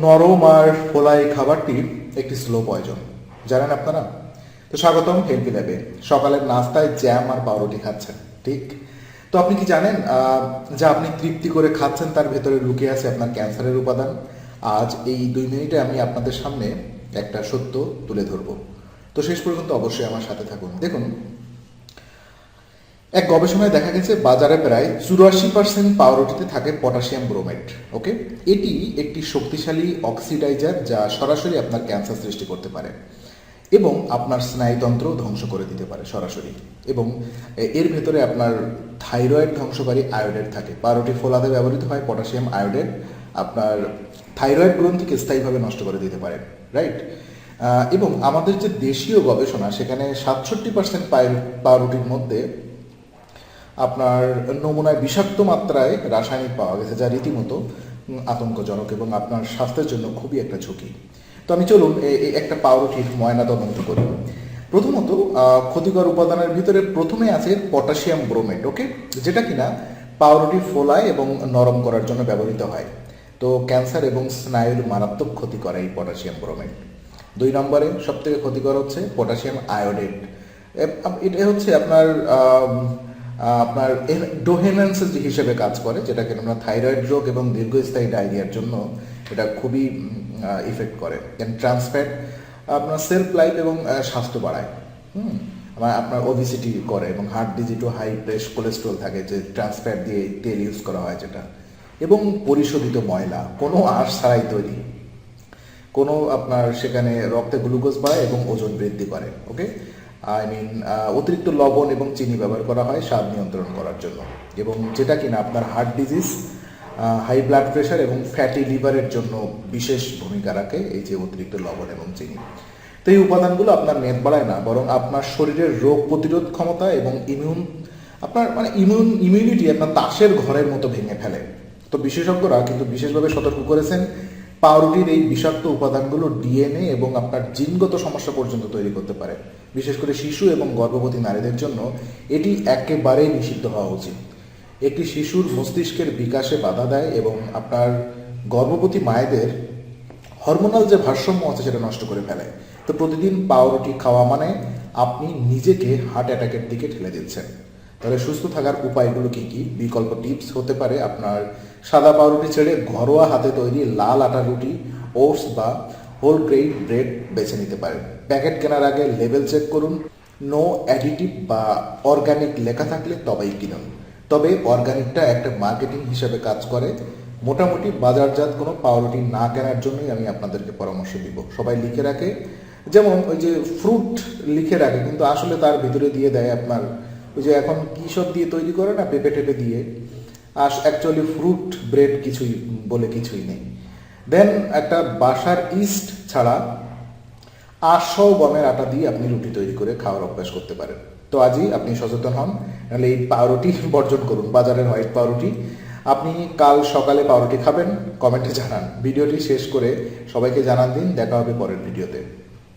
নরম আর ফোলা এই খাবারটি একটি স্লো পয়জন, জানেন আপনারা? তো স্বাগতম হেলথি ল্যাবে। সকালের নাস্তায় জ্যাম আর পাউরুটি খাচ্ছেন, ঠিক? তো আপনি কি জানেন যা আপনি তৃপ্তি করে খাচ্ছেন তার ভেতরে লুকিয়ে আছে আপনার ক্যান্সারের উপাদান? আজ এই 2 মিনিটে আমি আপনাদের সামনে একটা সত্য তুলে ধরবো। তো শেষ পর্যন্ত অবশ্যই আমার সাথে থাকুন। দেখুন, এক গবেষণায় দেখা গেছে বাজারে প্রায় 84% পাউরুটিতে থাকে পটাশিয়াম ব্রোমেট। ওকে, এটি একটি শক্তিশালী অক্সিডাইজার যা সরাসরি আপনার ক্যান্সার সৃষ্টি করতে পারে এবং আপনার স্নায়ুতন্ত্র ধ্বংস করে দিতে পারে সরাসরি। এবং এর ভেতরে আপনার থাইরয়েড ধ্বংসকারী আয়োডেট থাকে। পাউরুটি ফোলাতে ব্যবহৃত হয় পটাশিয়াম আয়োডেট আপনার থাইরয়েড গ্রন্থিকে স্থায়ীভাবে নষ্ট করে দিতে পারে, রাইট? এবং আমাদের যে দেশীয় গবেষণা, সেখানে 67% পাউরুটির মধ্যে আপনার নমুনায় বিষাক্ত মাত্রায় রাসায়নিক পাওয়া গেছে, যা রীতিমতো আতঙ্কজনক এবং আপনার স্বাস্থ্যের জন্য খুবই একটা ঝুঁকি। তো আমি চলুন একটা পাউরুটির ময়নাতদন্ত করি। প্রথমত, ক্ষতিকর উপাদানের ভিতরে প্রথমে আছে পটাশিয়াম ব্রোমেট, ওকে, যেটা কিনা পাউরুটি ফোলায় এবং নরম করার জন্য ব্যবহৃত হয়। তো ক্যান্সার এবং স্নায়ুর মারাত্মক ক্ষতি করে এই পটাশিয়াম ব্রোমেট। 2 নম্বরে সবথেকে ক্ষতিকর হচ্ছে পটাশিয়াম আয়োডেট। এটা হচ্ছে আপনার আপনার ডোহেনেন্স হিসেবে কাজ করে, যেটা কিনা আমরা থাইরয়েড রোগ এবং দীর্ঘস্থায়ী ডায়রিয়ার জন্য এটা খুবই ইফেক্ট করে। ট্রান্সফ্যাট আপনার সেলফ লাইফ এবং স্বাস্থ্য বাড়ায়, আপনার ওবিসিটি করে এবং হার্ট ডিজিজ ও হাই কোলেস্ট্রল থাকে, যে ট্রান্সফ্যাট দিয়ে তেল ইউজ করা হয় যেটা। এবং পরিশোধিত ময়লা, কোনো আঁশ ছাড়াই তৈরি, কোনো আপনার সেখানে রক্তে গ্লুকোজ বাড়ায় এবং ওজন বৃদ্ধি করে। ওকে, অতিরিক্ত লবণ এবং চিনি ব্যবহার করা হয় স্বাদ নিয়ন্ত্রণ করার জন্য, এবং যেটা কিনা আপনার heart disease, high blood pressure এবং ফ্যাটি লিভারের জন্য বিশেষ ভূমিকা রাখে এই যে অতিরিক্ত লবণ এবং চিনি। তো এই উপাদানগুলো আপনার মেদ বাড়ায় না, বরং আপনার শরীরের রোগ প্রতিরোধ ক্ষমতা এবং ইমিউনিটি আপনার তাসের ঘরের মতো ভেঙে ফেলে। তো বিশেষজ্ঞরা কিন্তু বিশেষভাবে সতর্ক করেছেন, পাউরুটির এই বিষাক্ত উপাদানগুলো ডিএনএ এবং আপনার জিনগত সমস্যা পর্যন্ত তৈরি করতে পারে। বিশেষ করে শিশু এবং গর্ভবতী নারীদের জন্য এটি একেবারেই নিষিদ্ধ হওয়া উচিত। একটি শিশুর মস্তিষ্কের বিকাশে বাধা দেয় এবং আপনার গর্ভবতী মায়েদের হরমোনাল যে ভারসাম্য আছে সেটা নষ্ট করে ফেলে। তো প্রতিদিন পাউরুটি খাওয়া মানে আপনি নিজেকে হার্ট অ্যাটাকের দিকে ঠেলে দিচ্ছেন। তাহলে সুস্থ থাকার উপায়গুলো কি কি? বিকল্প টিপস হতে পারে আপনার সাদা পাউরুটি ছেড়ে ঘরোয়া হাতে তৈরি লাল আটা রুটি, ওটস বা হোল গ্রেইন ব্রেড বেছে নিতে পারেন। প্যাকেট কেনার আগে লেবেল চেক করুন। নো অ্যাডিটিভ বা অর্গানিক লেখা থাকলে তবেই কিনুন। তবে অর্গানিকটা একটা মার্কেটিং হিসেবে কাজ করে। মোটামুটি বাজারজাত কোনো পাউরুটি না কেনার জন্যই আমি আপনাদেরকে পরামর্শ দিব। সবাই লিখে রাখে, যেমন ওই যে ফ্রুট লিখে রাখে, কিন্তু আসলে তার ভিতরে দিয়ে দেয় আপনার ওই যে এখন কী সব দিয়ে তৈরি করে না, পেঁপে টেপে দিয়ে, আর অ্যাকচুয়ালি ফ্রুট ব্রেড কিছুই নেই। দেন একটা বাসার ইস্ট ছাড়া 800 গমের আটা দিয়ে আপনি রুটি তৈরি করে খাওয়ার অভ্যাস করতে পারেন। তো আজই আপনি সচেতন হন, নাহলে এই পাউরুটি বর্জন করুন, বাজারের হোয়াইট পাউরুটি। আপনি কাল সকালে পাউরুটি খাবেন, কমেন্টে জানান। ভিডিওটি শেষ করে সবাইকে জানান দিন। দেখা হবে পরের ভিডিওতে।